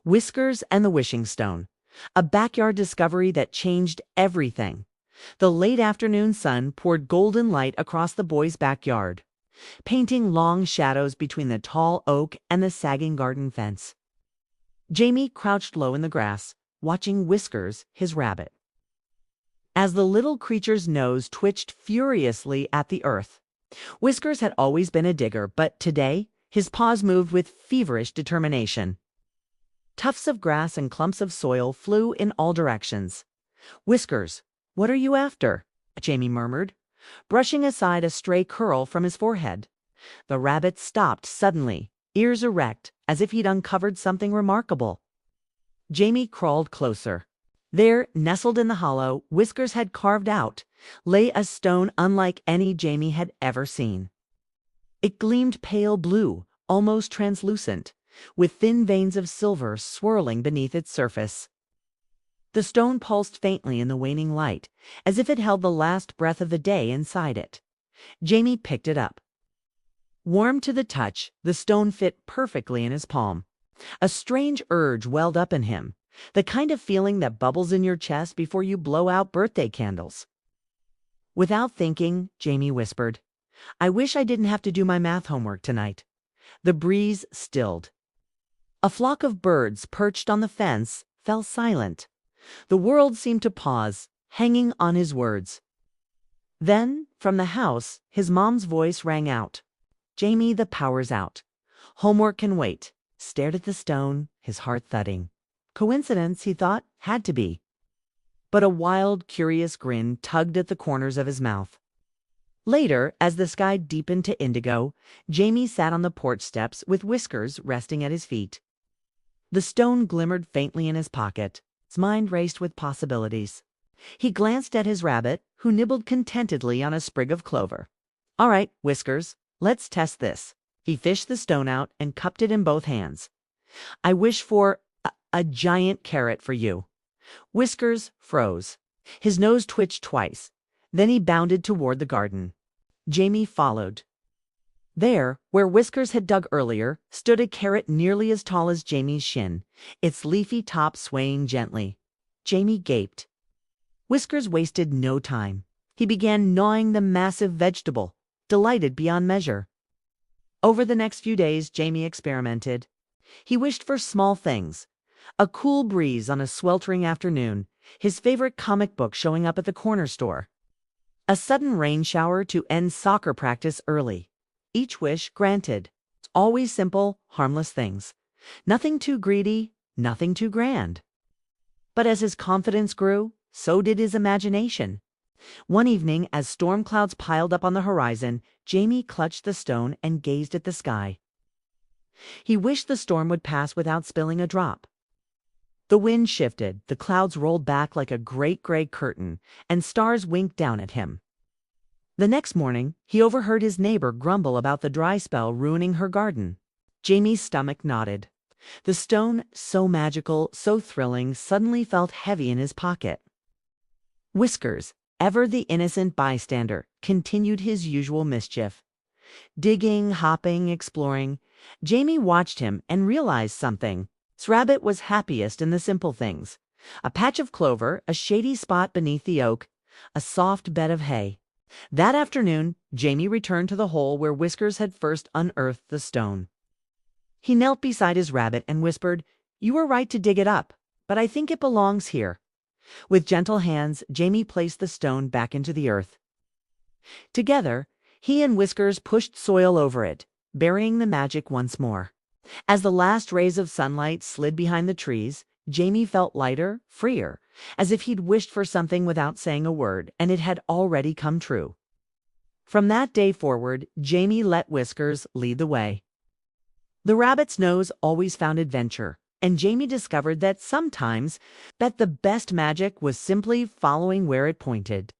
Whiskers and the Wishing Stone, a backyard discovery that changed everything. The late afternoon sun poured golden light across the boys' backyard, painting long shadows between the tall oak and the sagging garden fence. Jamie crouched low in the grass, watching Whiskers, his rabbit. As the little creature's nose twitched furiously at the earth, Whiskers had always been a digger, but today his paws moved with feverish determination. Tufts of grass and clumps of soil flew in all directions. "Whiskers, what are you after?" Jamie murmured, brushing aside a stray curl from his forehead. The rabbit stopped suddenly, ears erect, as if he'd uncovered something remarkable. Jamie crawled closer. There, nestled in the hollow Whiskers had carved out, lay a stone unlike any Jamie had ever seen. It gleamed pale blue, almost translucent, with thin veins of silver swirling beneath its surface. The stone pulsed faintly in the waning light, as if it held the last breath of the day inside it. Jamie picked it up. Warm to the touch, the stone fit perfectly in his palm. A strange urge welled up in him, the kind of feeling that bubbles in your chest before you blow out birthday candles. Without thinking, Jamie whispered, "I wish I didn't have to do my math homework tonight." The breeze stilled. A flock of birds perched on the fence fell silent. The world seemed to pause, hanging on his words. Then, from the house, his mom's voice rang out. "Jamie, the power's out. Homework can wait." Stared at the stone, his heart thudding. Coincidence, he thought, had to be. But a wild, curious grin tugged at the corners of his mouth. Later, as the sky deepened to indigo, Jamie sat on the porch steps with Whiskers resting at his feet. The stone glimmered faintly in his pocket. His mind raced with possibilities. He glanced at his rabbit, who nibbled contentedly on a sprig of clover. "All right, Whiskers, let's test this." He fished the stone out and cupped it in both hands. "I wish for a giant carrot for you." Whiskers froze. His nose twitched twice. Then he bounded toward the garden. Jamie followed. There, where Whiskers had dug earlier, stood a carrot nearly as tall as Jamie's shin, its leafy top swaying gently. Jamie gaped. Whiskers wasted no time. He began gnawing the massive vegetable, delighted beyond measure. Over the next few days, Jamie experimented. He wished for small things. A cool breeze on a sweltering afternoon, his favorite comic book showing up at the corner store. A sudden rain shower to end soccer practice early. Each wish granted. Always simple, harmless things. Nothing too greedy, nothing too grand. But as his confidence grew, so did his imagination. One evening, as storm clouds piled up on the horizon, Jamie clutched the stone and gazed at the sky. He wished the storm would pass without spilling a drop. The wind shifted, the clouds rolled back like a great gray curtain, and stars winked down at him. The next morning, he overheard his neighbor grumble about the dry spell ruining her garden. Jamie's stomach knotted. The stone, so magical, so thrilling, suddenly felt heavy in his pocket. Whiskers, ever the innocent bystander, continued his usual mischief. Digging, hopping, exploring, Jamie watched him and realized something. His rabbit was happiest in the simple things. A patch of clover, a shady spot beneath the oak, a soft bed of hay. That afternoon, Jamie returned to the hole where Whiskers had first unearthed the stone. He knelt beside his rabbit and whispered, "You were right to dig it up, but I think it belongs here." With gentle hands, Jamie placed the stone back into the earth. Together, he and Whiskers pushed soil over it, burying the magic once more. As the last rays of sunlight slid behind the trees, Jamie felt lighter, freer, as if he'd wished for something without saying a word, and it had already come true. From that day forward, Jamie let Whiskers lead the way. The rabbit's nose always found adventure, and Jamie discovered that sometimes the best magic was simply following where it pointed.